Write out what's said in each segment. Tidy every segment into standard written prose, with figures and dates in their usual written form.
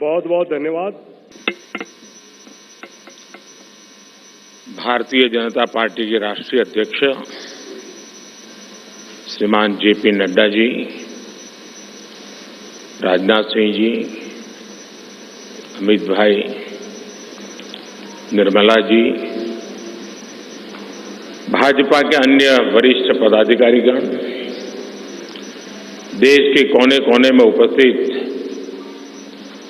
बहुत बहुत धन्यवाद। भारतीय जनता पार्टी के राष्ट्रीय अध्यक्ष श्रीमान जेपी नड्डा जी, राजनाथ सिंह जी, अमित भाई, निर्मला जी, भाजपा के अन्य वरिष्ठ पदाधिकारीगण, देश के कोने कोने में उपस्थित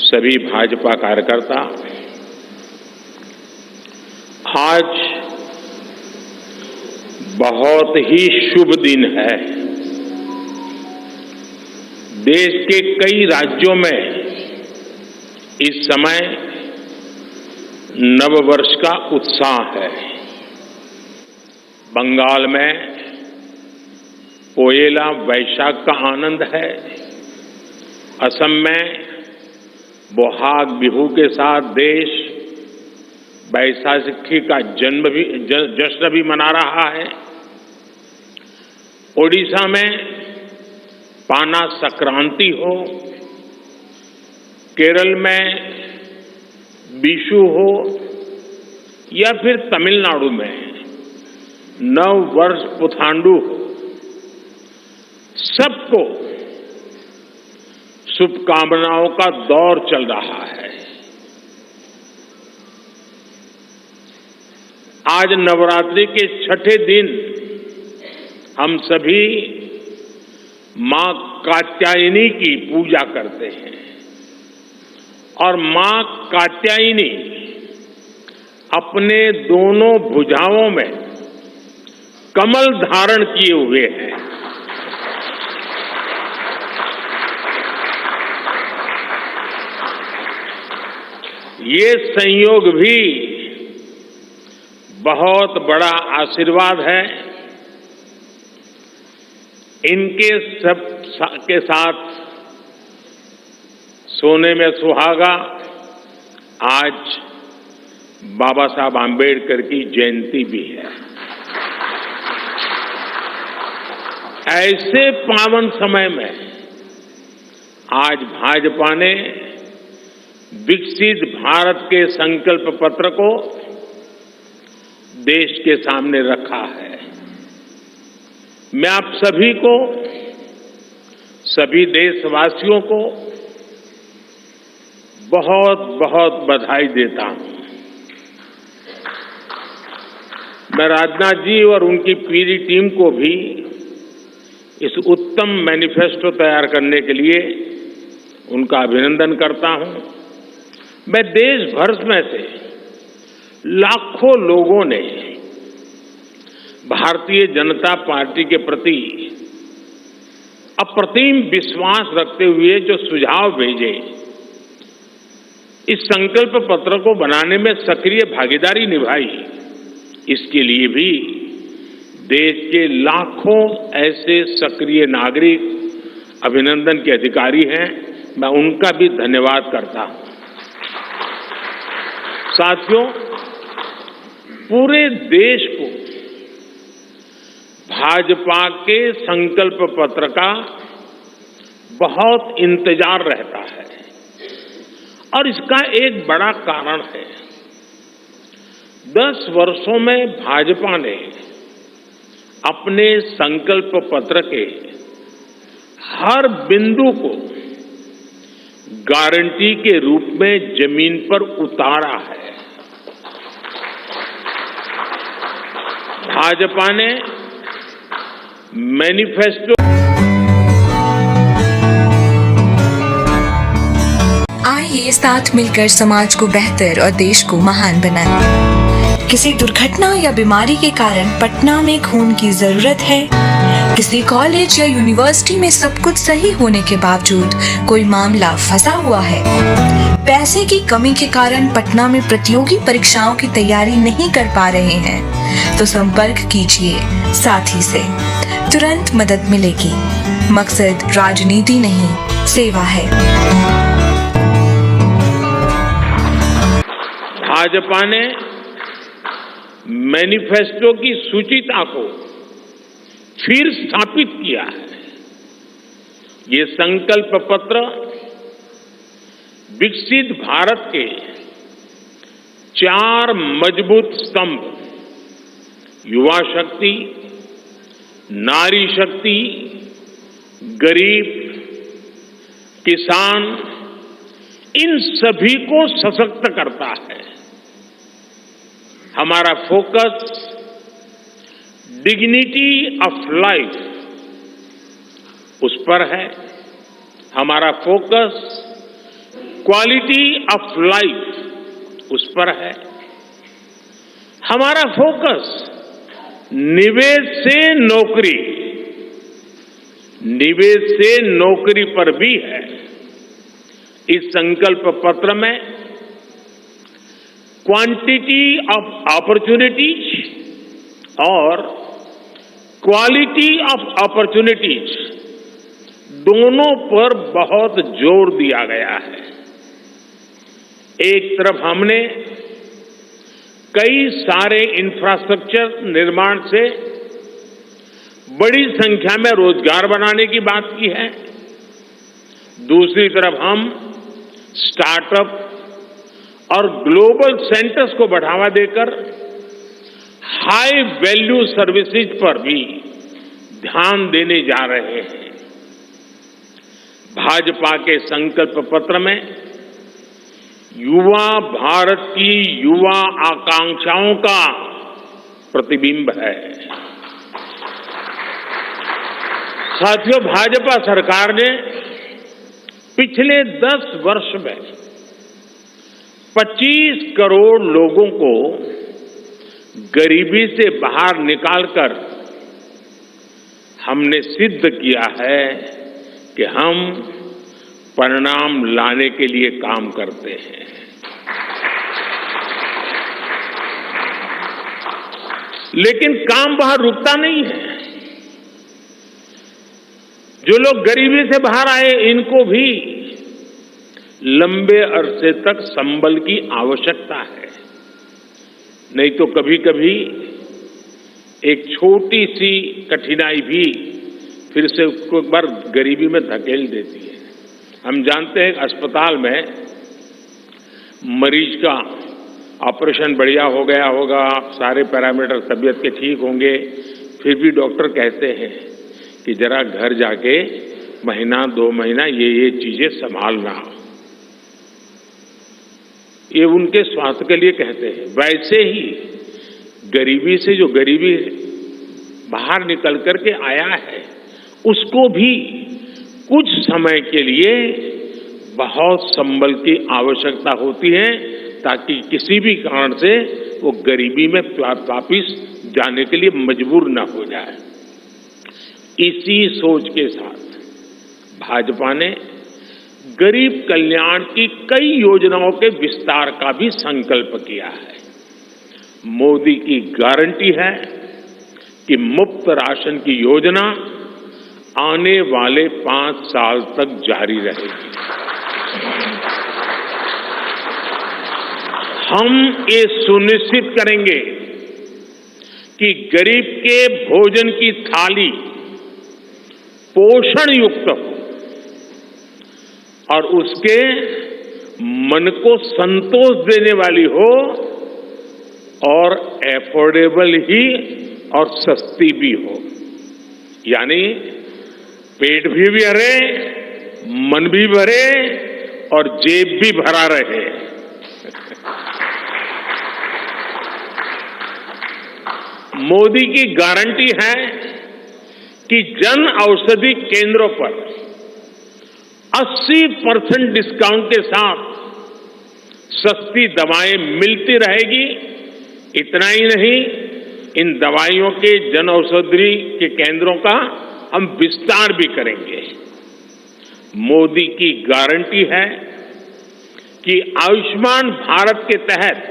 सभी भाजपा कार्यकर्ता, आज बहुत ही शुभ दिन है। देश के कई राज्यों में इस समय नववर्ष का उत्साह है। बंगाल में पोयला वैशाख का आनंद है। असम में बोहाग बिहू के साथ देश बैसाखी का जश्न भी मना रहा है। ओडिशा में पाना संक्रांति हो, केरल में विशु हो या फिर तमिलनाडु में नव वर्ष पुथांडु हो, सबको शुभकामनाओं का दौर चल रहा है। आज नवरात्रि के छठे दिन हम सभी मां कात्यायनी की पूजा करते हैं और मां कात्यायनी अपने दोनों भुजाओं में कमल धारण किए हुए हैं। ये संयोग भी बहुत बड़ा आशीर्वाद है। इनके सब के साथ सोने में सुहागा आज बाबा साहब आंबेडकर की जयंती भी है। ऐसे पावन समय में आज भाजपा ने विकसित भारत के संकल्प पत्र को देश के सामने रखा है। मैं आप सभी को, सभी देशवासियों को बहुत बहुत बधाई देता हूं। मैं राजनाथ जी और उनकी पूरी टीम को भी इस उत्तम मैनिफेस्टो तैयार करने के लिए उनका अभिनंदन करता हूं। मैं देश भर में से लाखों लोगों ने भारतीय जनता पार्टी के प्रति अप्रतिम विश्वास रखते हुए जो सुझाव भेजे, इस संकल्प पत्र को बनाने में सक्रिय भागीदारी निभाई, इसके लिए भी देश के लाखों ऐसे सक्रिय नागरिक अभिनंदन के अधिकारी हैं। मैं उनका भी धन्यवाद करता हूं। साथियों, पूरे देश को भाजपा के संकल्प पत्र का बहुत इंतजार रहता है और इसका एक बड़ा कारण है। 10 वर्षों में भाजपा ने अपने संकल्प पत्र के हर बिंदु को गारंटी के रूप में जमीन पर उतारा है। भाजपा ने मैनिफेस्टो आइए साथ मिलकर समाज को बेहतर और देश को महान बनाएं। किसी दुर्घटना या बीमारी के कारण पटना में खून की जरूरत है। किसी कॉलेज या यूनिवर्सिटी में सब कुछ सही होने के बावजूद कोई मामला फंसा हुआ है। पैसे की कमी के कारण पटना में प्रतियोगी परीक्षाओं की तैयारी नहीं कर पा रहे हैं, तो संपर्क कीजिए साथी से, तुरंत मदद मिलेगी। मकसद राजनीति नहीं, सेवा है। भाजपा ने मैनिफेस्टो की सूचिता को फिर स्थापित किया है। ये संकल्प पत्र विकसित भारत के 4 मजबूत स्तंभ युवा शक्ति, नारी शक्ति, गरीब, किसान, इन सभी को सशक्त करता है। हमारा फोकस डिग्निटी ऑफ लाइफ उस पर है। हमारा फोकस क्वालिटी ऑफ लाइफ उस पर है। हमारा फोकस निवेश से नौकरी, निवेश से नौकरी पर भी है। इस संकल्प पत्र में क्वांटिटी ऑफ अपॉर्चुनिटीज और क्वालिटी ऑफ अपॉर्चुनिटीज दोनों पर बहुत जोर दिया गया है। एक तरफ हमने कई सारे इंफ्रास्ट्रक्चर निर्माण से बड़ी संख्या में रोजगार बनाने की बात की है। दूसरी तरफ हम स्टार्टअप और ग्लोबल सेंटर्स को बढ़ावा देकर हाई वैल्यू सर्विसेज पर भी ध्यान देने जा रहे हैं। भाजपा के संकल्प पत्र में युवा भारत की युवा आकांक्षाओं का प्रतिबिंब है। साथियों, भाजपा सरकार ने पिछले 10 वर्ष में 25 करोड़ लोगों को गरीबी से बाहर निकालकर हमने सिद्ध किया है कि हम परिणाम लाने के लिए काम करते हैं। लेकिन काम वहां रुकता नहीं है। जो लोग गरीबी से बाहर आए, इनको भी लंबे अरसे तक संबल की आवश्यकता है। नहीं तो कभी कभी एक छोटी सी कठिनाई भी फिर से उसको एक बार गरीबी में धकेल देती है। हम जानते हैं अस्पताल में मरीज का ऑपरेशन बढ़िया हो गया होगा, सारे पैरामीटर तबीयत के ठीक होंगे, फिर भी डॉक्टर कहते हैं कि जरा घर जाके महीना 2 महीना ये चीजें संभालना। ये उनके स्वास्थ्य के लिए कहते हैं। वैसे ही गरीबी से जो गरीबी बाहर निकल करके आया है, उसको भी कुछ समय के लिए बहुत संबल की आवश्यकता होती है, ताकि किसी भी कारण से वो गरीबी में वापिस जाने के लिए मजबूर न हो जाए। इसी सोच के साथ भाजपा ने गरीब कल्याण की कई योजनाओं के विस्तार का भी संकल्प किया है। मोदी की गारंटी है कि मुफ्त राशन की योजना आने वाले 5 साल तक जारी रहेगी। हम ये सुनिश्चित करेंगे कि गरीब के भोजन की थाली पोषण युक्त हो और उसके मन को संतोष देने वाली हो और एफोर्डेबल ही और सस्ती भी हो। यानी पेट भी भरे, मन भी भरे और जेब भी भरा रहे। मोदी की गारंटी है कि जन औषधि केंद्रों पर 80% डिस्काउंट के साथ सस्ती दवाएं मिलती रहेगी। इतना ही नहीं, इन दवाइयों के जन औषधि के केंद्रों का हम विस्तार भी करेंगे। मोदी की गारंटी है कि आयुष्मान भारत के तहत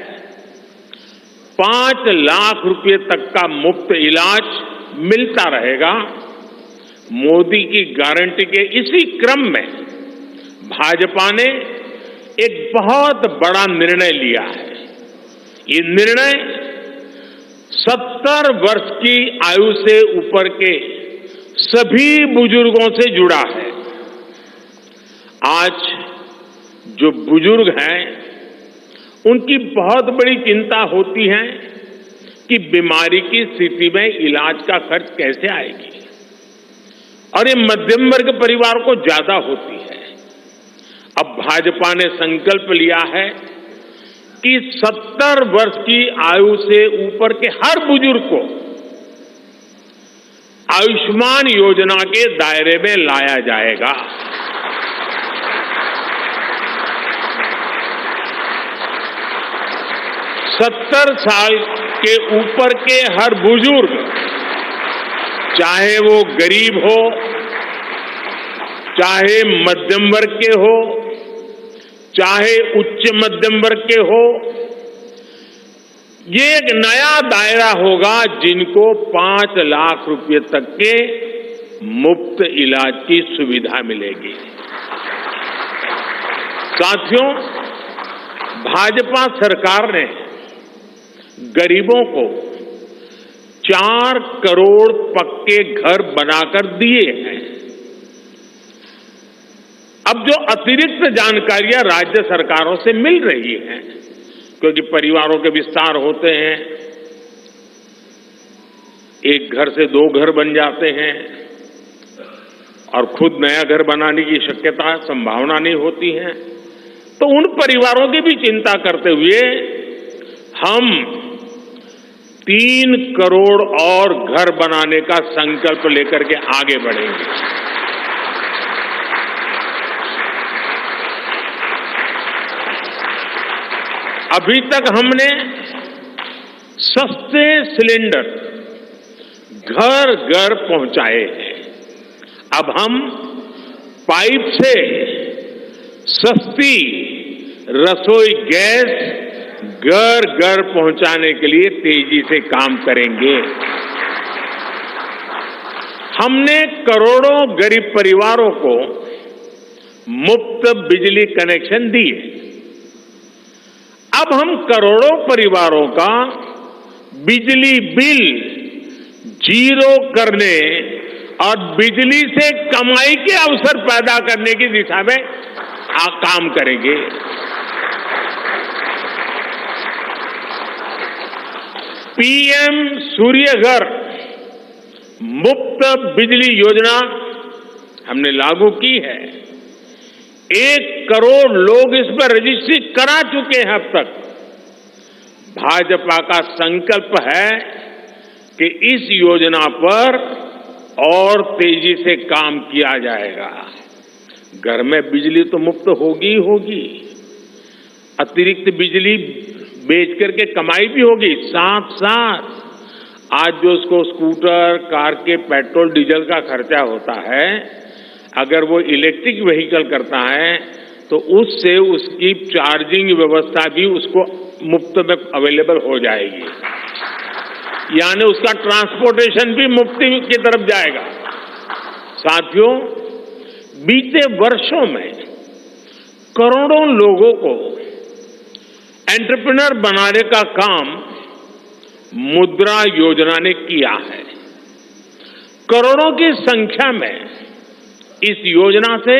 5 लाख रुपए तक का मुफ्त इलाज मिलता रहेगा। मोदी की गारंटी के इसी क्रम में भाजपा ने एक बहुत बड़ा निर्णय लिया है। ये निर्णय 70 वर्ष की आयु से ऊपर के सभी बुजुर्गों से जुड़ा है। आज जो बुजुर्ग हैं उनकी बहुत बड़ी चिंता होती है कि बीमारी की स्थिति में इलाज का खर्च कैसे आएगी, और ये मध्यम वर्ग परिवार को ज्यादा होती है। अब भाजपा ने संकल्प लिया है कि 70 वर्ष की आयु से ऊपर के हर बुजुर्ग को आयुष्मान योजना के दायरे में लाया जाएगा। 70 साल के ऊपर के हर बुजुर्ग, चाहे वो गरीब हो, चाहे मध्यम वर्ग के हो, चाहे उच्च मध्यम वर्ग के हो, ये एक नया दायरा होगा जिनको 5 लाख रुपए तक के मुफ्त इलाज की सुविधा मिलेगी। साथियों, भाजपा सरकार ने गरीबों को 4 करोड़ पक्के घर बनाकर दिए हैं। अब जो अतिरिक्त जानकारियां राज्य सरकारों से मिल रही हैं, क्योंकि परिवारों के विस्तार होते हैं, एक घर से 2 घर बन जाते हैं और खुद नया घर बनाने की शक्यता संभावना नहीं होती है, तो उन परिवारों की भी चिंता करते हुए हम 3 करोड़ और घर बनाने का संकल्प लेकर के आगे बढ़ेंगे। अभी तक हमने सस्ते सिलेंडर घर घर पहुंचाए हैं। अब हम पाइप से सस्ती रसोई गैस घर घर पहुंचाने के लिए तेजी से काम करेंगे। हमने करोड़ों गरीब परिवारों को मुफ्त बिजली कनेक्शन दिए। अब हम करोड़ों परिवारों का बिजली बिल 0 करने और बिजली से कमाई के अवसर पैदा करने की दिशा में काम करेंगे। पीएम सूर्य घर मुफ्त बिजली योजना हमने लागू की है। 1 करोड़ लोग इस पर रजिस्ट्री करा चुके हैं अब तक। भाजपा का संकल्प है कि इस योजना पर और तेजी से काम किया जाएगा। घर में बिजली तो मुफ्त होगी ही होगी, अतिरिक्त बिजली बेच करके कमाई भी होगी। साथ साथ आज जो उसको स्कूटर, कार के पेट्रोल डीजल का खर्चा होता है, अगर वो इलेक्ट्रिक व्हीकल करता है तो उससे उसकी चार्जिंग व्यवस्था भी उसको मुफ्त में अवेलेबल हो जाएगी, यानी उसका ट्रांसपोर्टेशन भी मुफ्ती की तरफ जाएगा। साथियों, बीते वर्षों में करोड़ों लोगों को एंटरप्रेन्योर बनाने का काम मुद्रा योजना ने किया है। करोड़ों की संख्या में इस योजना से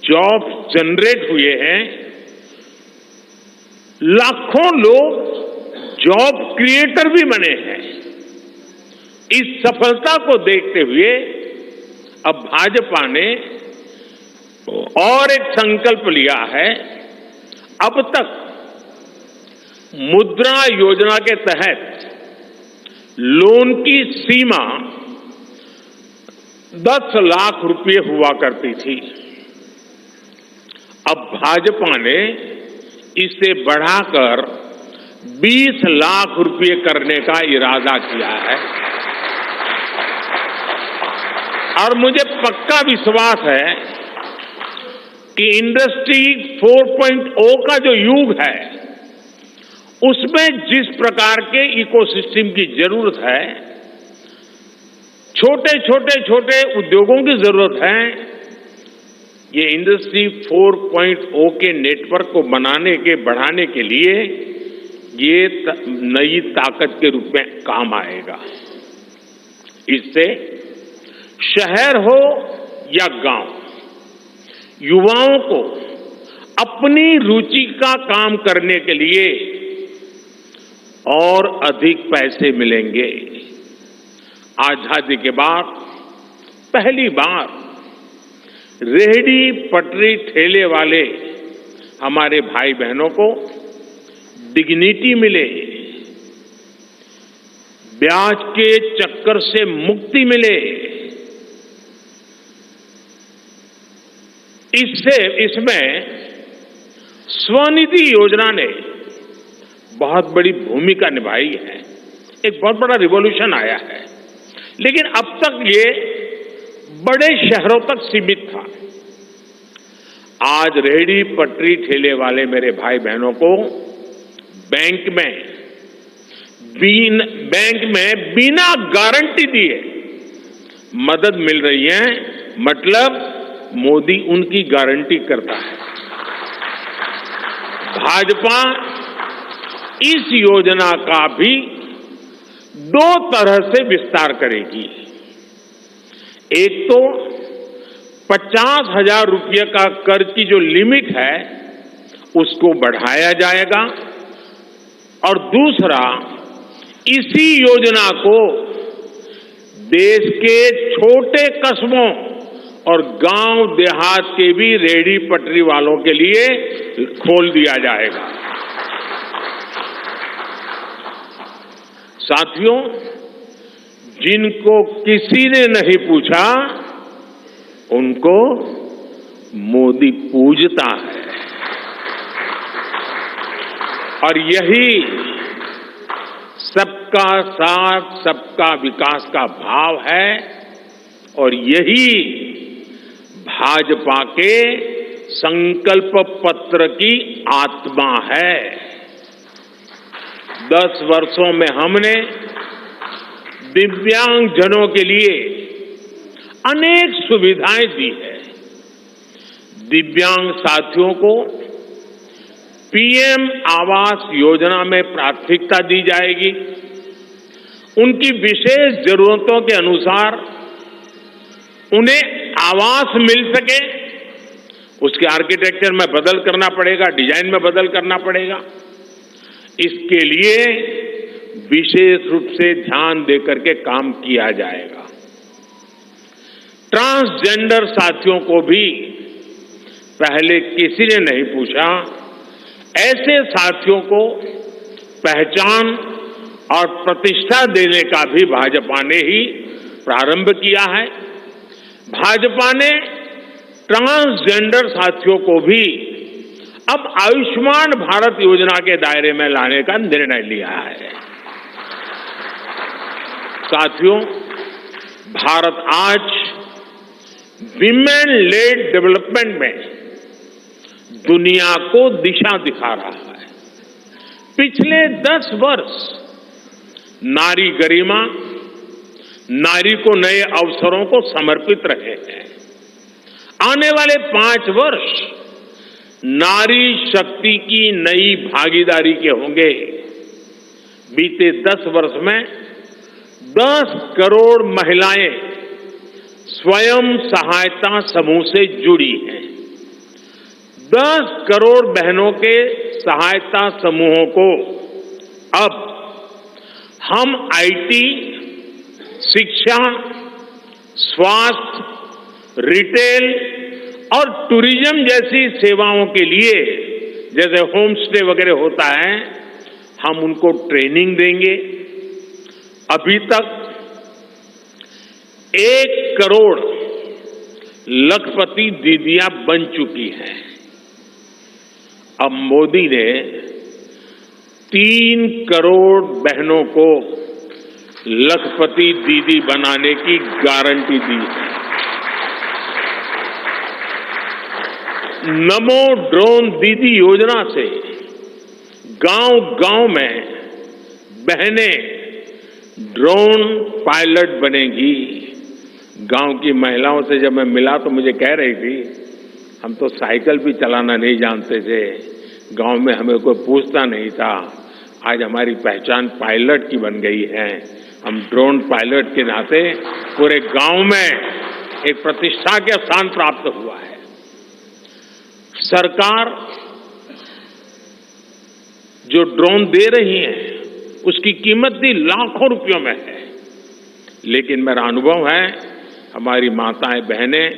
जॉब जनरेट हुए हैं। लाखों लोग जॉब क्रिएटर भी बने हैं। इस सफलता को देखते हुए अब भाजपा ने और एक संकल्प लिया है। अब तक मुद्रा योजना के तहत लोन की सीमा 10 लाख रुपए हुआ करती थी। अब भाजपा ने इसे बढ़ाकर 20 लाख रुपए करने का इरादा किया है और मुझे पक्का विश्वास है कि इंडस्ट्री 4.0 का जो युग है, उसमें जिस प्रकार के इकोसिस्टम की जरूरत है, छोटे उद्योगों की जरूरत है, ये इंडस्ट्री 4.0 के नेटवर्क को बढ़ाने के लिए ये नई ताकत के रूप में काम आएगा। इससे शहर हो या गांव, युवाओं को अपनी रुचि का काम करने के लिए और अधिक पैसे मिलेंगे। आजादी के बाद पहली बार रेहड़ी पटरी ठेले वाले हमारे भाई बहनों को डिग्निटी मिले, ब्याज के चक्कर से मुक्ति मिले। इसमें स्वनिधि योजना ने बहुत बड़ी भूमिका निभाई है। एक बहुत बड़ा रिवॉल्यूशन आया है, लेकिन अब तक ये बड़े शहरों तक सीमित था। आज रेहड़ी पटरी ठेले वाले मेरे भाई बहनों को बैंक में बिना गारंटी दिए मदद मिल रही है। मतलब मोदी उनकी गारंटी करता है। भाजपा इस योजना का भी 2 तरह से विस्तार करेगी। एक तो 50,000 रुपये का कर्ज की जो लिमिट है उसको बढ़ाया जाएगा, और दूसरा इसी योजना को देश के छोटे कस्बों और गांव देहात के भी रेहड़ी पटरी वालों के लिए खोल दिया जाएगा। साथियों, जिनको किसी ने नहीं पूछा उनको मोदी पूजता है, और यही सबका साथ सबका विकास का भाव है, और यही भाजपा के संकल्प पत्र की आत्मा है। 10 वर्षों में हमने दिव्यांगजनों के लिए अनेक सुविधाएं दी है। दिव्यांग साथियों को पीएम आवास योजना में प्राथमिकता दी जाएगी। उनकी विशेष जरूरतों के अनुसार उन्हें आवास मिल सके, उसके आर्किटेक्चर में बदल करना पड़ेगा, डिजाइन में बदल करना पड़ेगा। इसके लिए विशेष रूप से ध्यान देकर के काम किया जाएगा। ट्रांसजेंडर साथियों को भी पहले किसी ने नहीं पूछा। ऐसे साथियों को पहचान और प्रतिष्ठा देने का भी भाजपा ने ही प्रारंभ किया है। भाजपा ने ट्रांसजेंडर साथियों को भी अब आयुष्मान भारत योजना के दायरे में लाने का निर्णय लिया है। साथियों, भारत आज विमेन लेड डेवलपमेंट में दुनिया को दिशा दिखा रहा है। पिछले 10 वर्ष नारी गरिमा, नारी को नए अवसरों को समर्पित रहे हैं। आने वाले 5 वर्ष नारी शक्ति की नई भागीदारी के होंगे। बीते 10 वर्ष में 10 करोड़ महिलाएं स्वयं सहायता समूह से जुड़ी हैं। 10 करोड़ बहनों के सहायता समूहों को अब हम आईटी, शिक्षा, स्वास्थ्य, रिटेल और टूरिज्म जैसी सेवाओं के लिए, जैसे होम स्टे वगैरह होता है, हम उनको ट्रेनिंग देंगे। अभी तक 1 करोड़ लखपति दीदियां बन चुकी हैं। अब मोदी ने 3 करोड़ बहनों को लखपति दीदी बनाने की गारंटी दी है। नमो ड्रोन दीदी योजना से गांव-गांव में बहनें ड्रोन पायलट बनेगी। गांव की महिलाओं से जब मैं मिला तो मुझे कह रही थी, हम तो साइकिल भी चलाना नहीं जानते थे, गांव में हमें कोई पूछता नहीं था, आज हमारी पहचान पायलट की बन गई है। हम ड्रोन पायलट के नाते पूरे गांव में एक प्रतिष्ठा के स्थान प्राप्त हुआ है। सरकार जो ड्रोन दे रही हैं उसकी कीमत भी लाखों रुपयों में है, लेकिन मेरा अनुभव है हमारी माताएं बहनें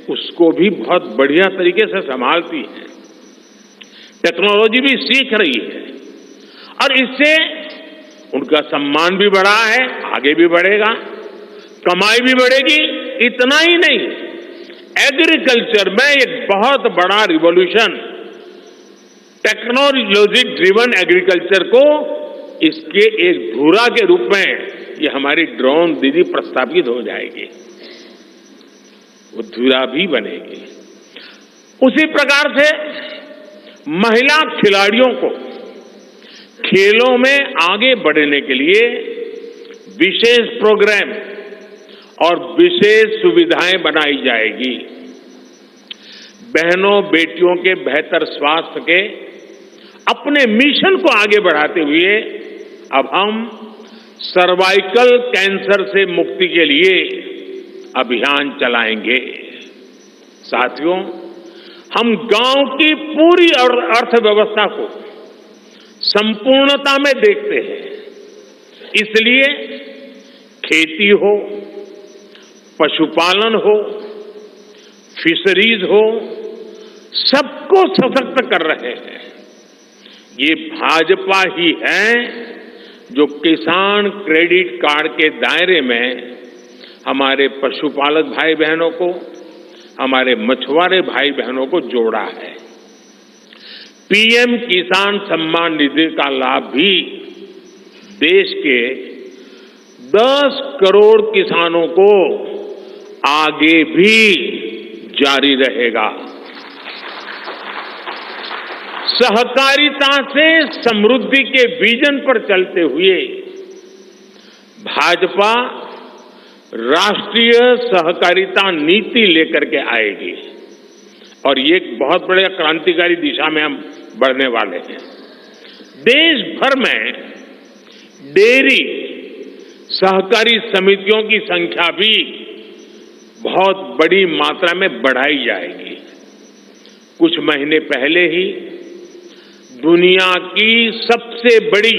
उसको भी बहुत बढ़िया तरीके से संभालती हैं, टेक्नोलॉजी भी सीख रही है और इससे उनका सम्मान भी बढ़ा है, आगे भी बढ़ेगा, कमाई भी बढ़ेगी। इतना ही नहीं, एग्रीकल्चर में एक बहुत बड़ा रिवॉल्यूशन, टेक्नोलॉजी ड्रिवन एग्रीकल्चर को इसके एक धुरा के रूप में ये हमारी ड्रोन दीदी प्रस्थापित हो जाएगी, वो धुरा भी बनेगी। उसी प्रकार से महिला खिलाड़ियों को खेलों में आगे बढ़ने के लिए विशेष प्रोग्राम और विशेष सुविधाएं बनाई जाएगी। बहनों बेटियों के बेहतर स्वास्थ्य के अपने मिशन को आगे बढ़ाते हुए अब हम सर्वाइकल कैंसर से मुक्ति के लिए अभियान चलाएंगे। साथियों, हम गांव की पूरी अर्थव्यवस्था को संपूर्णता में देखते हैं, इसलिए खेती हो, पशुपालन हो, फिशरीज हो, सबको सशक्त कर रहे हैं। ये भाजपा ही है जो किसान क्रेडिट कार्ड के दायरे में हमारे पशुपालक भाई बहनों को, हमारे मछुआरे भाई बहनों को जोड़ा है। पीएम किसान सम्मान निधि का लाभ भी देश के 10 करोड़ किसानों को आगे भी जारी रहेगा। सहकारिता से समृद्धि के विजन पर चलते हुए भाजपा राष्ट्रीय सहकारिता नीति लेकर के आएगी और ये एक बहुत बड़े क्रांतिकारी दिशा में हम बढ़ने वाले हैं। देश भर में डेयरी सहकारी समितियों की संख्या भी बहुत बड़ी मात्रा में बढ़ाई जाएगी। कुछ महीने पहले ही दुनिया की सबसे बड़ी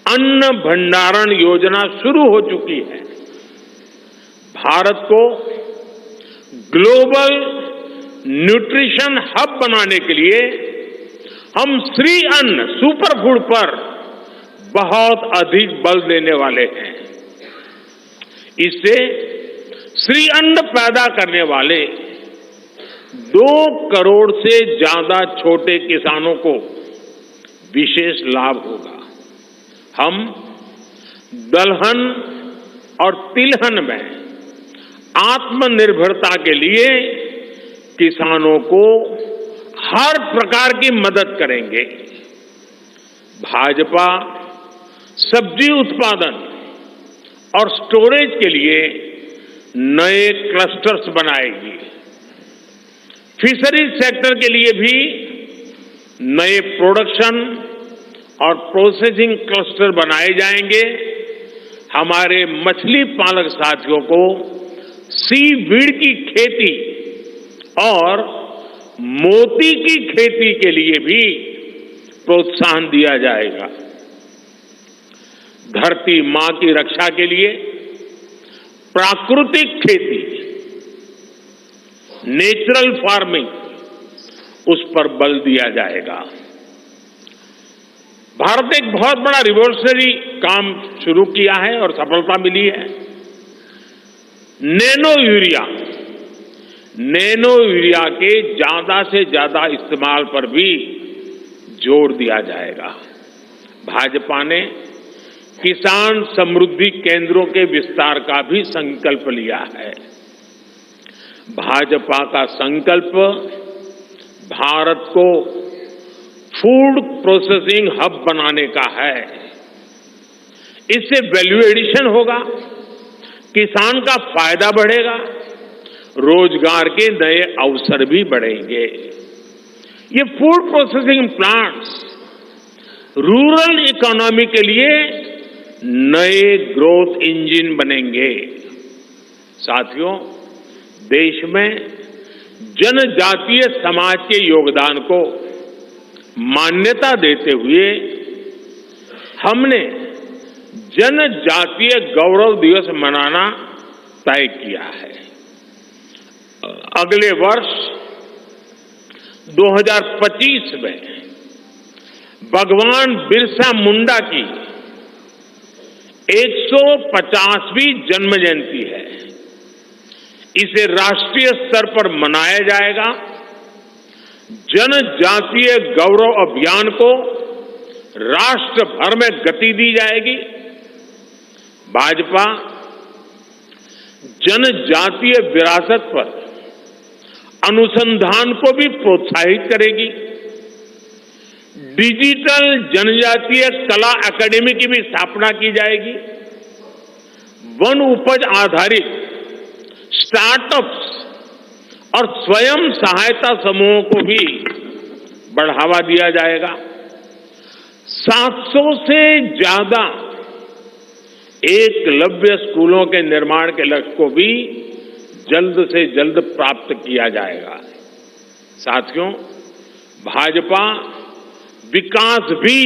अन्न भंडारण योजना शुरू हो चुकी है। भारत को ग्लोबल न्यूट्रिशन हब बनाने के लिए हम श्री अन्न सुपर फूड पर बहुत अधिक बल देने वाले हैं। इससे श्री अन्न पैदा करने वाले 2 करोड़ से ज्यादा छोटे किसानों को विशेष लाभ होगा। हम दलहन और तिलहन में आत्मनिर्भरता के लिए किसानों को हर प्रकार की मदद करेंगे। भाजपा सब्जी उत्पादन और स्टोरेज के लिए नए क्लस्टर्स बनाएगी। फिशरीज सेक्टर के लिए भी नए प्रोडक्शन और प्रोसेसिंग क्लस्टर बनाए जाएंगे। हमारे मछली पालक साथियों को सीवीड की खेती और मोती की खेती के लिए भी प्रोत्साहन दिया जाएगा। धरती मां की रक्षा के लिए प्राकृतिक खेती, नेचुरल फार्मिंग, उस पर बल दिया जाएगा। भारत ने एक बहुत बड़ा रिवॉल्यूशनरी काम शुरू किया है और सफलता मिली है। नैनो यूरिया के ज्यादा से ज्यादा इस्तेमाल पर भी जोर दिया जाएगा। भाजपा ने किसान समृद्धि केंद्रों के विस्तार का भी संकल्प लिया है। भाजपा का संकल्प भारत को फूड प्रोसेसिंग हब बनाने का है। इससे वैल्यू एडिशन होगा, किसान का फायदा बढ़ेगा, रोजगार के नए अवसर भी बढ़ेंगे। ये food processing plants rural economy के लिए नए ग्रोथ इंजन बनेंगे। साथियों, देश में जनजातीय समाज के योगदान को मान्यता देते हुए हमने जनजातीय गौरव दिवस मनाना तय किया है। अगले वर्ष 2025 में भगवान बिरसा मुंडा की 150वीं जन्म जयंती है। इसे राष्ट्रीय स्तर पर मनाया जाएगा। जनजातीय गौरव अभियान को राष्ट्र भर में गति दी जाएगी। भाजपा जनजातीय विरासत पर अनुसंधान को भी प्रोत्साहित करेगी। डिजिटल जनजातीय कला अकादमी की भी स्थापना की जाएगी। वन उपज आधारित स्टार्टअप्स और स्वयं सहायता समूहों को भी बढ़ावा दिया जाएगा। 700 से ज्यादा एकलव्य स्कूलों के निर्माण के लक्ष्य को भी जल्द से जल्द प्राप्त किया जाएगा। साथियों, भाजपा विकास भी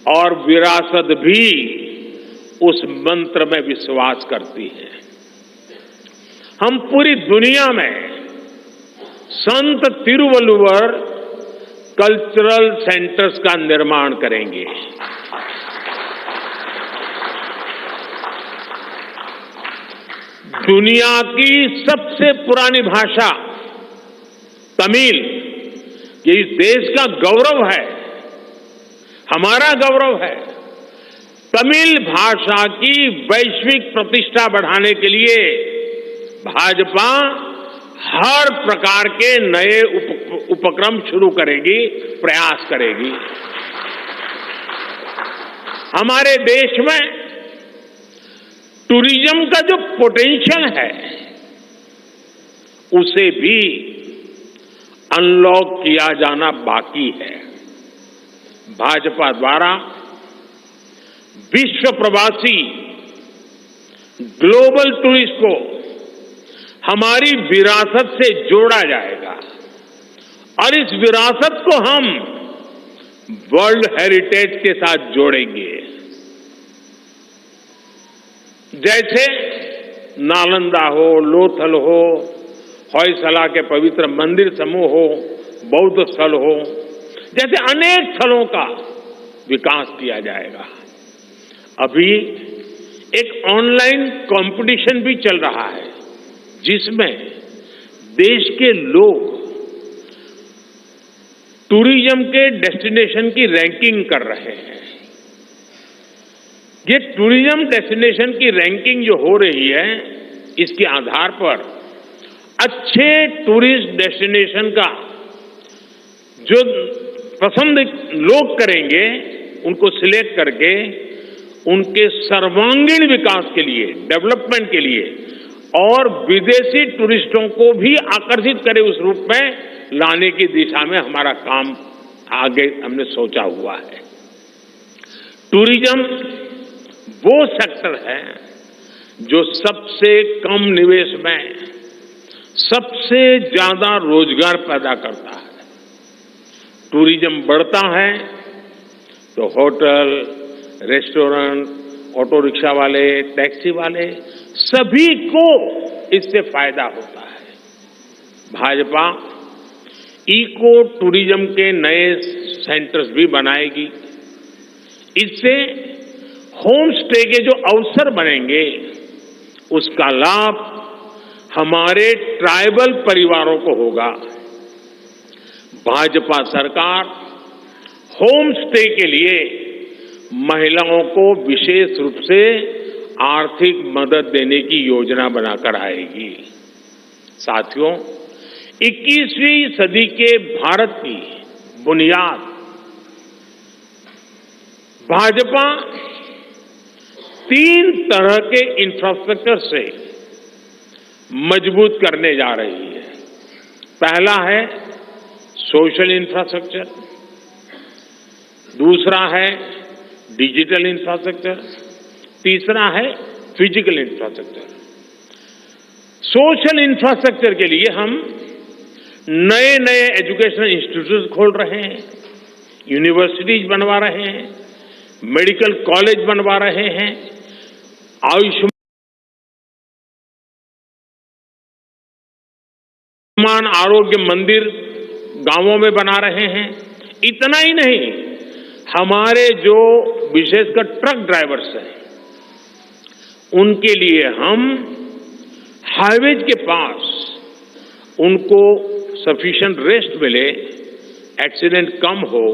और विरासत भी उस मंत्र में विश्वास करती है। हम पूरी दुनिया में संत तिरुवल्लुवर कल्चरल सेंटर्स का निर्माण करेंगे। दुनिया की सबसे पुरानी भाषा तमिल, ये इस देश का गौरव है, हमारा गौरव है। तमिल भाषा की वैश्विक प्रतिष्ठा बढ़ाने के लिए भाजपा हर प्रकार के नए उपक्रम शुरू करेगी, प्रयास करेगी। हमारे देश में टूरिज्म का जो पोटेंशियल है उसे भी अनलॉक किया जाना बाकी है। भाजपा द्वारा विश्व प्रवासी ग्लोबल टूरिस्ट को हमारी विरासत से जोड़ा जाएगा और इस विरासत को हम वर्ल्ड हेरिटेज के साथ जोड़ेंगे। जैसे नालंदा हो, लोथल हो, होयसला के पवित्र मंदिर समूह हो, बौद्ध स्थल हो, जैसे अनेक स्थलों का विकास किया जाएगा। अभी एक ऑनलाइन कंपटीशन भी चल रहा है जिसमें देश के लोग टूरिज्म के डेस्टिनेशन की रैंकिंग कर रहे हैं। ये टूरिज्म डेस्टिनेशन की रैंकिंग जो हो रही है, इसके आधार पर अच्छे टूरिस्ट डेस्टिनेशन का जो पसंद लोग करेंगे, उनको सिलेक्ट करके उनके सर्वांगीण विकास के लिए, डेवलपमेंट के लिए और विदेशी टूरिस्टों को भी आकर्षित करे उस रूप में लाने की दिशा में हमारा काम आगे हमने सोचा हुआ है। टूरिज्म वो सेक्टर है जो सबसे कम निवेश में सबसे ज्यादा रोजगार पैदा करता है। टूरिज्म बढ़ता है तो होटल, रेस्टोरेंट, ऑटो रिक्शा वाले, टैक्सी वाले सभी को इससे फायदा होता है। भाजपा इको टूरिज्म के नए सेंटर्स भी बनाएगी। इससे होम स्टे के जो अवसर बनेंगे उसका लाभ हमारे ट्राइबल परिवारों को होगा। भाजपा सरकार होम स्टे के लिए महिलाओं को विशेष रूप से आर्थिक मदद देने की योजना बनाकर आएगी। साथियों, 21वीं सदी के भारत की बुनियाद भाजपा 3 तरह के इंफ्रास्ट्रक्चर से मजबूत करने जा रही है। पहला है सोशल इंफ्रास्ट्रक्चर, दूसरा है डिजिटल इंफ्रास्ट्रक्चर, तीसरा है फिजिकल इंफ्रास्ट्रक्चर। सोशल इंफ्रास्ट्रक्चर के लिए हम नए नए एजुकेशनल इंस्टीट्यूट खोल रहे हैं। यूनिवर्सिटीज बनवा रहे हैं, मेडिकल कॉलेज बनवा रहे हैं, आयुष्मान आरोग्य मंदिर गांवों में बना रहे हैं। इतना ही नहीं, हमारे जो विशेषकर ट्रक ड्राइवर्स हैं, उनके लिए हम हाईवेज के पास उनको सफिशिएंट रेस्ट मिले, एक्सीडेंट कम हो,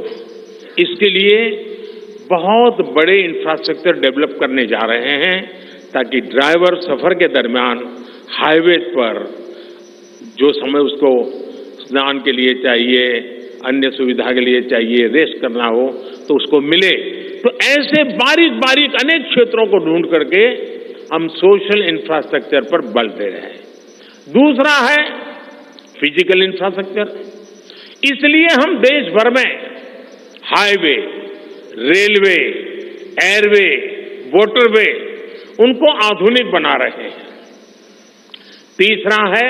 इसके लिए बहुत बड़े इंफ्रास्ट्रक्चर डेवलप करने जा रहे हैं, ताकि ड्राइवर सफर के दरमियान हाईवे पर जो समय उसको स्नान के लिए चाहिए, अन्य सुविधा के लिए चाहिए, रेस्ट करना हो तो उसको मिले। तो ऐसे बारीक बारीक अनेक क्षेत्रों को ढूंढ करके हम सोशल इंफ्रास्ट्रक्चर पर बल दे रहे हैं। दूसरा है फिजिकल इंफ्रास्ट्रक्चर। इसलिए हम देश भर में हाईवे, रेलवे, एयरवे, वाटरवे उनको आधुनिक बना रहे हैं। तीसरा है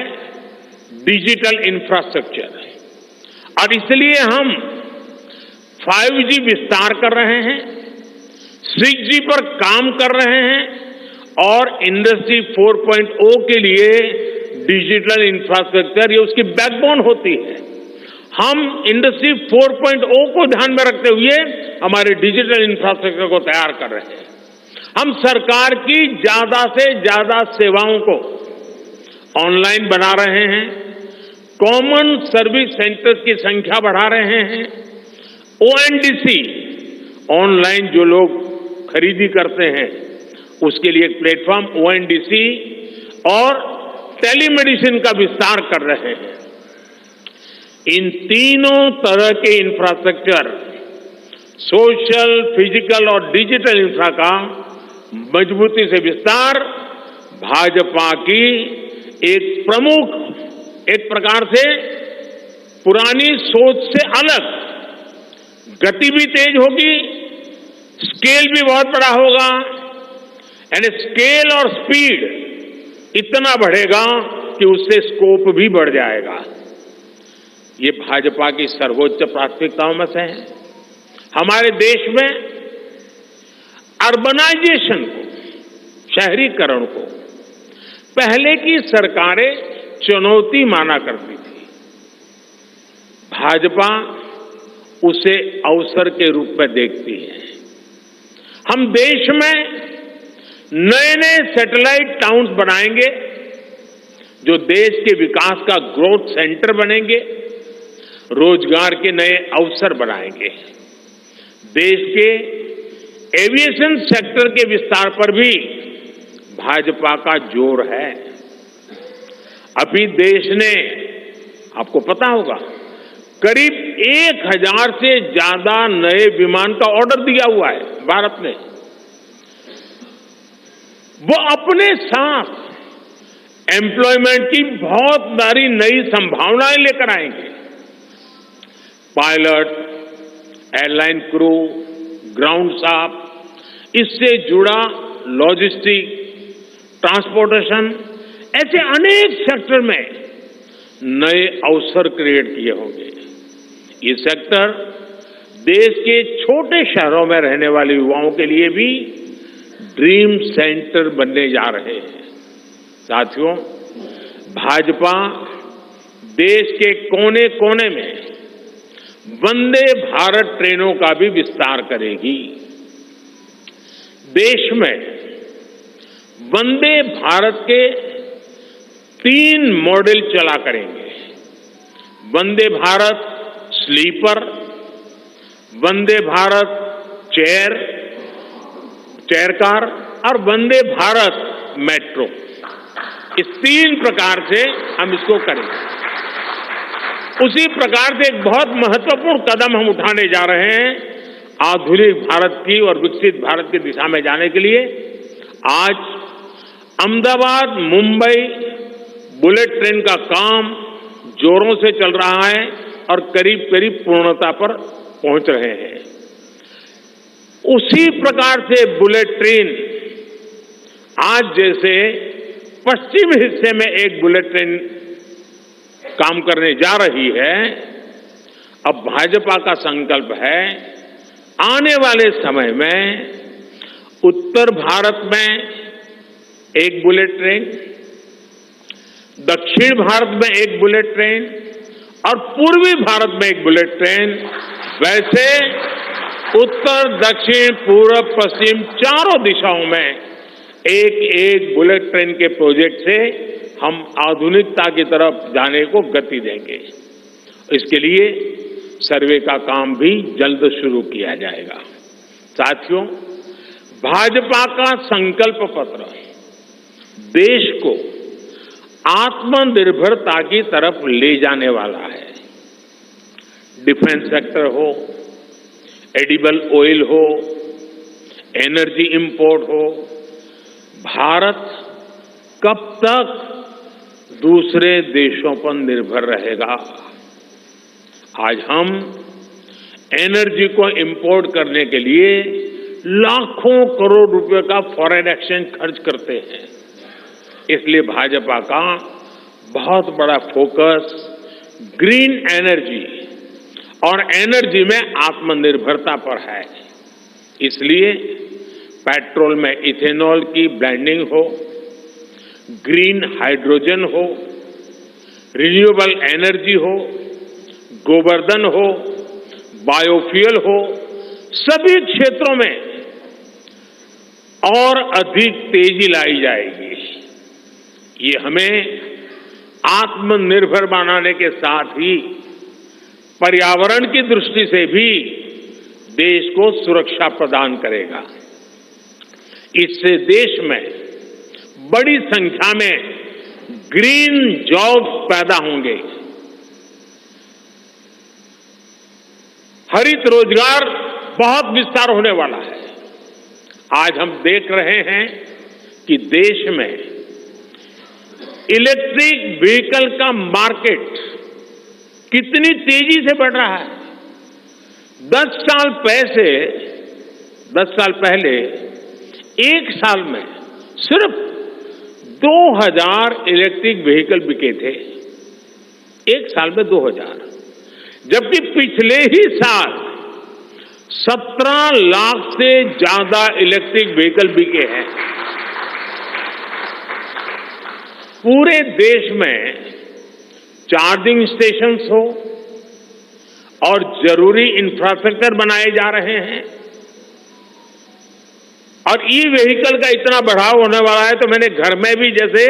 डिजिटल इंफ्रास्ट्रक्चर, और इसलिए हम 5G विस्तार कर रहे हैं, 6G पर काम कर रहे हैं, और इंडस्ट्री 4.0 के लिए डिजिटल इंफ्रास्ट्रक्चर ये उसकी बैकबोन होती है। हम इंडस्ट्री 4.0 को ध्यान में रखते हुए हमारे डिजिटल इंफ्रास्ट्रक्चर को तैयार कर रहे हैं। हम सरकार की ज्यादा से ज्यादा सेवाओं को ऑनलाइन बना रहे हैं, कॉमन सर्विस सेंटर्स की संख्या बढ़ा रहे हैं, ONDC ऑनलाइन जो लोग खरीदी करते हैं उसके लिए एक प्लेटफॉर्म ONDC और टेलीमेडिसिन का विस्तार कर रहे हैं। इन तीनों तरह के इंफ्रास्ट्रक्चर, सोशल, फिजिकल और डिजिटल इंफ्रा का मजबूती से विस्तार भाजपा की एक प्रमुख, एक प्रकार से पुरानी सोच से अलग, गति भी तेज होगी, स्केल भी बहुत बड़ा होगा, यानी स्केल और स्पीड इतना बढ़ेगा कि उससे स्कोप भी बढ़ जाएगा। ये भाजपा की सर्वोच्च प्राथमिकताओं में से है। हमारे देश में अर्बनाइजेशन को, शहरीकरण को पहले की सरकारें चुनौती माना करती थी, भाजपा उसे अवसर के रूप में देखती है। हम देश में नए नए सैटेलाइट टाउन्स बनाएंगे जो देश के विकास का ग्रोथ सेंटर बनेंगे, रोजगार के नए अवसर बनाएंगे। देश के एविएशन सेक्टर के विस्तार पर भी भाजपा का जोर है। अभी देश ने, आपको पता होगा, करीब 1000 से ज्यादा नए विमान का ऑर्डर दिया हुआ है भारत ने। वो अपने साथ एम्प्लॉयमेंट की बहुत सारी नई संभावनाएं लेकर आएंगे। Pilot, airline crew, ground staff, इससे जुड़ा लॉजिस्टिक, ट्रांसपोर्टेशन, ऐसे अनेक सेक्टर में नए अवसर क्रिएट किए होंगे। ये सेक्टर देश के छोटे शहरों में रहने वाले युवाओं के लिए भी ड्रीम सेंटर बनने जा रहे हैं। साथियों, भाजपा देश के कोने कोने में वंदे भारत ट्रेनों का भी विस्तार करेगी। देश में वंदे भारत के 3 मॉडल चला करेंगे। Vande Bharat sleeper, Vande Bharat chair car और वंदे भारत मेट्रो। इस 3 प्रकार से हम इसको करेंगे। उसी प्रकार से एक बहुत महत्वपूर्ण कदम हम उठाने जा रहे हैं आधुनिक भारत की और विकसित भारत की दिशा में जाने के लिए। आज अहमदाबाद मुंबई बुलेट ट्रेन का काम जोरों से चल रहा है और करीब करीब पूर्णता पर पहुंच रहे हैं। उसी प्रकार से बुलेट ट्रेन आज जैसे पश्चिम हिस्से में एक बुलेट ट्रेन काम करने जा रही है, अब भाजपा का संकल्प है आने वाले समय में उत्तर भारत में एक बुलेट ट्रेन, दक्षिण भारत में एक बुलेट ट्रेन और पूर्वी भारत में एक बुलेट ट्रेन, वैसे उत्तर, दक्षिण, पूर्व, पश्चिम चारों दिशाओं में एक एक बुलेट ट्रेन के प्रोजेक्ट से हम आधुनिकता की तरफ जाने को गति देंगे। इसके लिए सर्वे का काम भी जल्द शुरू किया जाएगा। साथियों, भाजपा का संकल्प पत्र देश को आत्मनिर्भरता की तरफ ले जाने वाला है। डिफेंस सेक्टर हो, एडिबल ऑयल हो, एनर्जी इंपोर्ट हो, भारत कब तक दूसरे देशों पर निर्भर रहेगा? आज हम एनर्जी को इंपोर्ट करने के लिए लाखों करोड़ रुपए का फॉरेन एक्सचेंज खर्च करते हैं। इसलिए भाजपा का बहुत बड़ा फोकस ग्रीन एनर्जी और एनर्जी में आत्मनिर्भरता पर है। इसलिए पेट्रोल में इथेनॉल की ब्लेंडिंग हो, ग्रीन हाइड्रोजन हो, रिन्यूएबल एनर्जी हो, गोवर्धन हो, बायोफ्यूल हो, सभी क्षेत्रों में और अधिक तेजी लाई जाएगी। ये हमें आत्मनिर्भर बनाने के साथ ही पर्यावरण की दृष्टि से भी देश को सुरक्षा प्रदान करेगा। इससे देश में बड़ी संख्या में ग्रीन जॉब्स पैदा होंगे। हरित रोजगार बहुत विस्तार होने वाला है। आज हम देख रहे हैं कि देश में इलेक्ट्रिक व्हीकल का मार्केट कितनी तेजी से बढ़ रहा है। 10 साल पहले एक साल में सिर्फ 2000 इलेक्ट्रिक व्हीकल बिके थे। एक साल में 2000, जबकि पिछले ही साल 17 लाख से ज्यादा इलेक्ट्रिक व्हीकल बिके हैं। पूरे देश में चार्जिंग स्टेशंस हो और जरूरी इंफ्रास्ट्रक्चर बनाए जा रहे हैं और ई व्हीकल का इतना बढ़ाव होने वाला है, तो मैंने घर में भी जैसे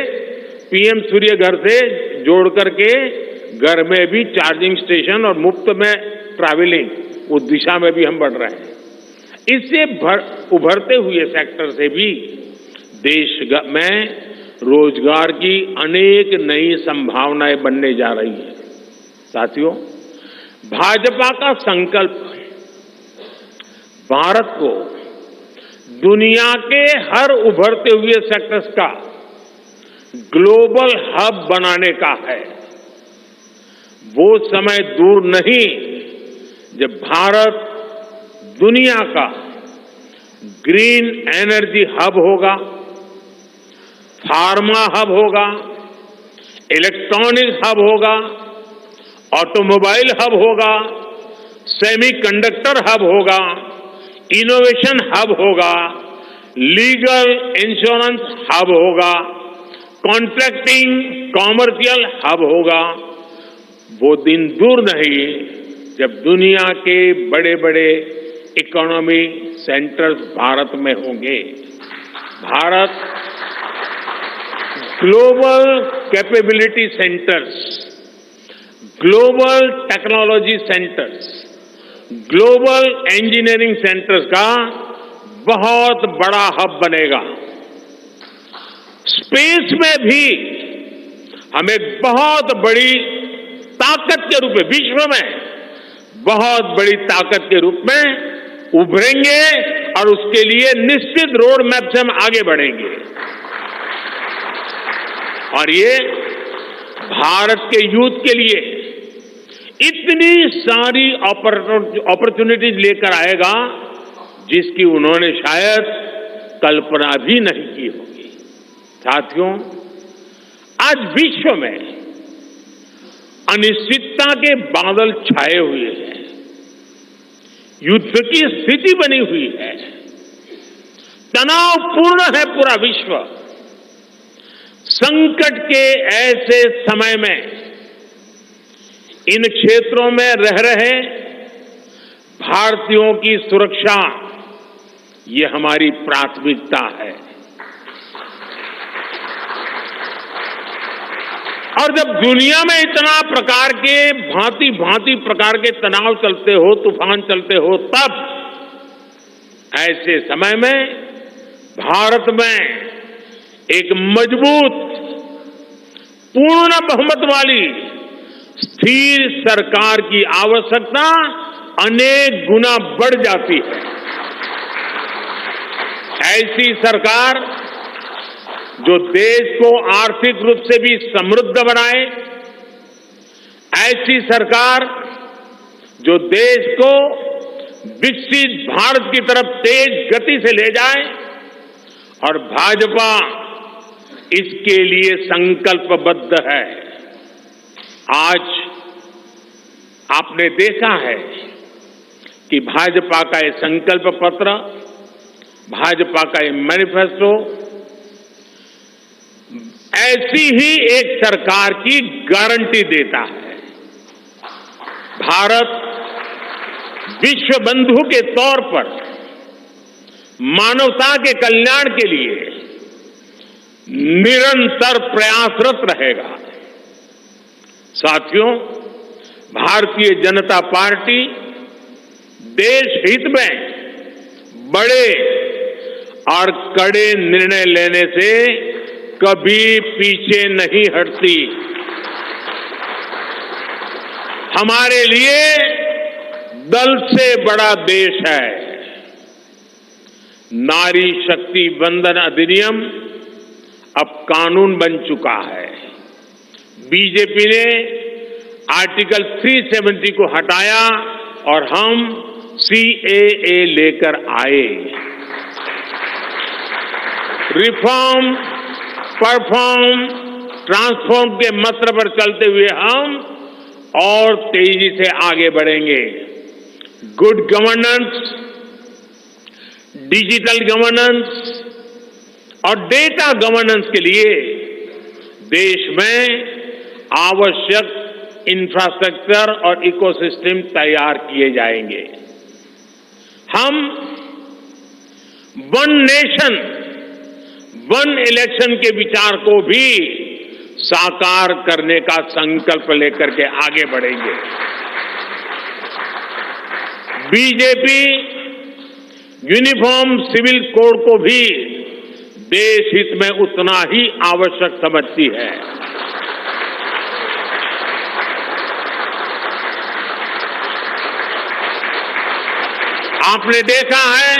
पीएम सूर्य घर से जोड़ करके घर में भी चार्जिंग स्टेशन और मुफ्त में ट्रैवलिंग, उस दिशा में भी हम बढ़ रहे हैं। इससे उभरते हुए सेक्टर से भी देश में रोजगार की अनेक नई संभावनाएं बनने जा रही है। साथियों, भाजपा का संकल्प भारत को दुनिया के हर उभरते हुए सेक्टर्स का ग्लोबल हब बनाने का है। वो समय दूर नहीं जब भारत दुनिया का ग्रीन एनर्जी हब होगा, फार्मा हब होगा, इलेक्ट्रॉनिक हब होगा, ऑटोमोबाइल हब होगा, सेमीकंडक्टर हब होगा, इनोवेशन हब होगा, लीगल इंश्योरेंस हब होगा, कॉन्ट्रैक्टिंग कॉमर्शियल हब होगा। वो दिन दूर नहीं जब दुनिया के बड़े बड़े इकोनॉमी सेंटर्स भारत में होंगे। Bharat global capability centres, global technology centres, global engineering centres का बहुत बड़ा हब बनेगा। स्पेस में भी हम एक बहुत बड़ी ताकत के रूप में, विश्व में बहुत बड़ी ताकत के रूप में उभरेंगे और उसके लिए निश्चित रोड मैप से हम आगे बढ़ेंगे। और ये भारत के यूथ के लिए इतनी सारी अपॉर्चुनिटीज लेकर आएगा जिसकी उन्होंने शायद कल्पना भी नहीं की होगी। साथियों, आज विश्व में अनिश्चितता के बादल छाए हुए हैं, युद्ध की स्थिति बनी हुई है, तनावपूर्ण है पूरा विश्व। संकट के ऐसे समय में इन क्षेत्रों में रह रहे भारतीयों की सुरक्षा ये हमारी प्राथमिकता है। और जब दुनिया में इतना प्रकार के भांति भांति प्रकार के तनाव चलते हो, तूफान चलते हो, तब ऐसे समय में भारत में एक मजबूत, पूर्ण बहुमत वाली स्थिर सरकार की आवश्यकता अनेक गुना बढ़ जाती है। ऐसी सरकार जो देश को आर्थिक रूप से भी समृद्ध बनाए, ऐसी सरकार जो देश को विकसित भारत की तरफ तेज गति से ले जाए, और भाजपा इसके लिए संकल्पबद्ध है। आज आपने देखा है कि भाजपा का ये संकल्प पत्र, भाजपा का ये मैनिफेस्टो ऐसी ही एक सरकार की गारंटी देता है। भारत विश्व बंधु के तौर पर मानवता के कल्याण के लिए निरंतर प्रयासरत रहेगा। साथियों, भारतीय जनता पार्टी देश हित में बड़े और कड़े निर्णय लेने से कभी पीछे नहीं हटती। हमारे लिए दल से बड़ा देश है। नारी शक्ति वंदन अधिनियम अब कानून बन चुका है। बीजेपी ने आर्टिकल 370 को हटाया और हम सीएए लेकर आए। रिफॉर्म, परफॉर्म, ट्रांसफॉर्म के मंत्र पर चलते हुए हम और तेजी से आगे बढ़ेंगे। गुड गवर्नेंस, डिजिटल गवर्नेंस और डेटा गवर्नेंस के लिए देश में आवश्यक इंफ्रास्ट्रक्चर और इकोसिस्टम तैयार किए जाएंगे। हम वन नेशन, वन इलेक्शन के विचार को भी साकार करने का संकल्प लेकर के आगे बढ़ेंगे। बीजेपी यूनिफॉर्म सिविल कोड को भी देश हित में उतना ही आवश्यक समझती है। आपने देखा है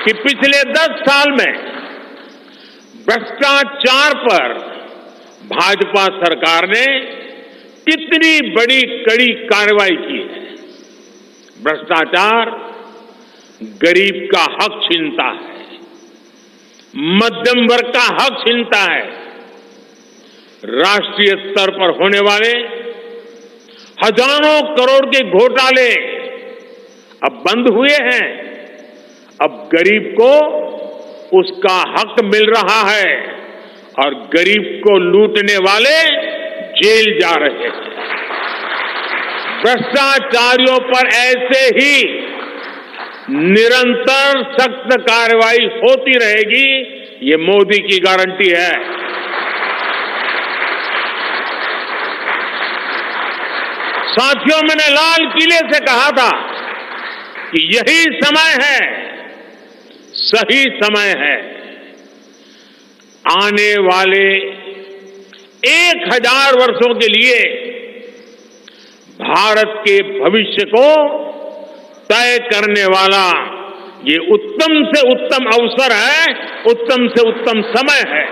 कि पिछले 10 साल में भ्रष्टाचार पर भाजपा सरकार ने कितनी बड़ी कड़ी कार्रवाई की है। भ्रष्टाचार गरीब का हक छीनता है, मध्यम वर्ग का हक छीनता है। राष्ट्रीय स्तर पर होने वाले हजारों करोड़ के घोटाले अब बंद हुए हैं। अब गरीब को उसका हक मिल रहा है और गरीब को लूटने वाले जेल जा रहे हैं। भ्रष्टाचारियों पर ऐसे ही निरंतर सख्त कार्रवाई होती रहेगी, ये मोदी की गारंटी है। साथियों, मैंने लाल किले से कहा था कि यही समय है, सही समय है। आने वाले 1000 वर्षों के लिए भारत के भविष्य को तय करने वाला ये उत्तम से उत्तम अवसर है, उत्तम से उत्तम समय है।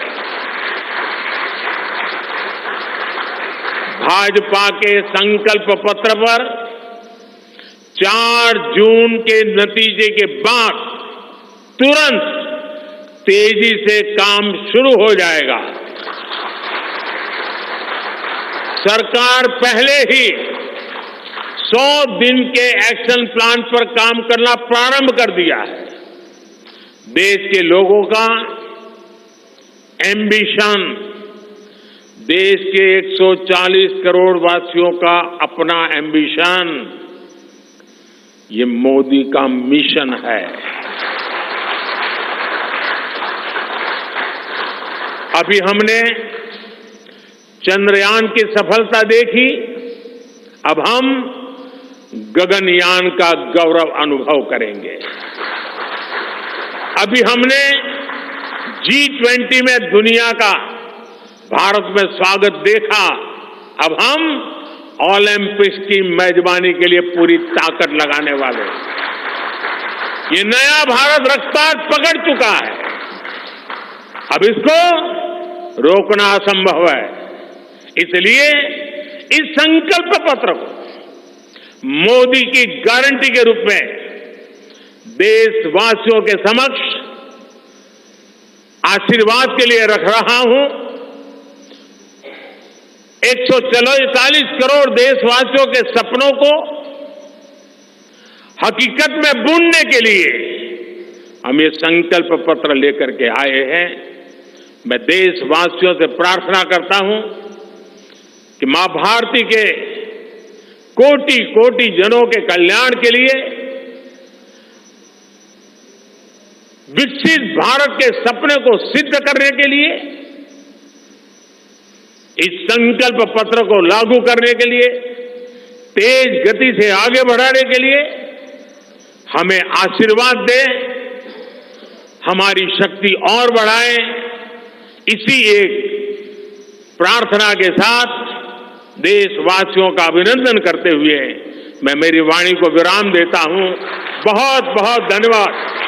भाजपा के संकल्प पत्र पर 4 जून के नतीजे के बाद तुरंत तेजी से काम शुरू हो जाएगा। सरकार पहले ही 100 दिन के एक्शन प्लान पर काम करना प्रारंभ कर दिया है। देश के लोगों का एम्बिशन, देश के 140 करोड़ वासियों का अपना एम्बिशन, ये मोदी का मिशन है। अभी हमने चंद्रयान की सफलता देखी, अब हम गगनयान का गौरव अनुभव करेंगे। अभी हमने G20 में दुनिया का भारत में स्वागत देखा, अब हम ओलंपिक्स की मेजबानी के लिए पूरी ताकत लगाने वाले। ये नया भारत रफ्तार पकड़ चुका है, अब इसको रोकना असंभव है। इसलिए इस संकल्प पत्र को मोदी की गारंटी के रूप में देशवासियों के समक्ष आशीर्वाद के लिए रख रहा हूं। 144 करोड़ देशवासियों के सपनों को हकीकत में बुनने के लिए हम ये संकल्प पत्र लेकर के आए हैं। मैं देशवासियों से प्रार्थना करता हूं कि मां भारती के कोटि कोटि जनों के कल्याण के लिए, विकसित भारत के सपने को सिद्ध करने के लिए, इस संकल्प पत्र को लागू करने के लिए, तेज गति से आगे बढ़ाने के लिए हमें आशीर्वाद दें, हमारी शक्ति और बढ़ाएं। इसी एक प्रार्थना के साथ देशवासियों का अभिनंदन करते हुए मैं मेरी वाणी को विराम देता हूं। बहुत बहुत धन्यवाद।